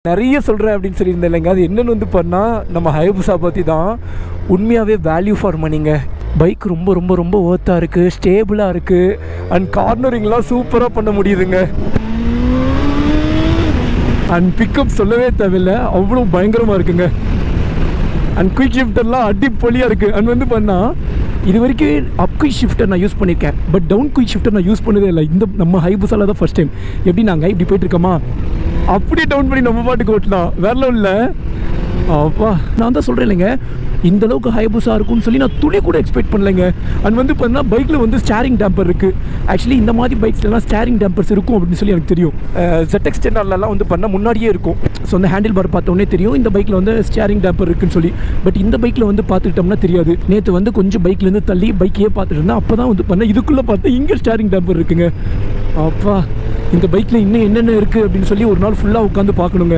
நிறைய சொல்கிறேன் அப்படின்னு சொல்லியிருந்தேன் இல்லைங்க. அது என்னென்னு வந்து பண்ணால் நம்ம ஹயபுசா பற்றி தான். உண்மையாகவே வேல்யூ ஃபார் மணிங்க. பைக் ரொம்ப ரொம்ப ரொம்ப ஒர்த்தாக இருக்குது, ஸ்டேபிளாக இருக்குது, அண்ட் கார்னரிங்லாம் சூப்பராக பண்ண முடியுதுங்க. அண்ட் பிக்கப் சொல்லவே தேவையில்லை, அவ்வளோ பயங்கரமாக இருக்குங்க. அண்ட் குயிக் ஷிஃப்டர்லாம் அடிப்பொலியாக இருக்குது. அண்ட் வந்து பண்ணால் இது வரைக்கும் அப் குயிக் ஷிஃப்டர் நான் யூஸ் பண்ணியிருக்கேன், பட் டவுன் குயிக் ஷிஃப்டர் நான் யூஸ் பண்ணதே இல்லை. இந்த நம்ம ஹைபுசால தான் ஃபஸ்ட் டைம். எப்படி நாங்கள் இப்படி போயிட்டுருக்கோமா அப்படியே டவுன் பண்ணி நம்ம பாட்டுக்கு ஓட்டலாம், வேற இல்லை. அப்பா நான் தான் சொல்கிறேன் இல்லைங்க, இந்த அளவுக்கு ஹைபுசா இருக்கும்னு சொல்லி நான் துளி கூட எக்ஸ்பெக்ட் பண்ணலைங்க. அண்ட் வந்து பார்த்தீங்கன்னா பைக்கில் வந்து ஸ்டேரிங் டேம்பர் இருக்குது. ஆக்சுவலி இந்த மாதிரி பைக்ஸ்லாம் ஸ்டேரிங் டேம்பர்ஸ் இருக்கும் அப்படின்னு சொல்லி எனக்கு தெரியும். ZX 10Rலாம் வந்து பண்ணால் முன்னாடியே இருக்கும். ஸோ அந்த ஹேண்டில் பார் பார்த்தோன்னே தெரியும் இந்த பைக்கில் வந்து ஸ்டேரிங் டேம்பர் இருக்குன்னு சொல்லி. பட் இந்த பைக்கில் வந்து பார்த்துக்கிட்டோம்னா தெரியாது. நேற்று வந்து கொஞ்சம் பைக்லேருந்து தள்ளி பைக்கையே பார்த்துட்டு இருந்தேன். அப்போ தான் வந்து பண்ணேன், இதுக்குள்ளே பார்த்தா இங்கே ஸ்டேரிங் டேம்பர் இருக்குங்க. அப்பா இந்த பைக்கில் இன்னும் என்னென்ன இருக்குது அப்படின்னு சொல்லி ஒரு நாள் ஃபுல்லாக உட்காந்து பார்க்கணுங்க.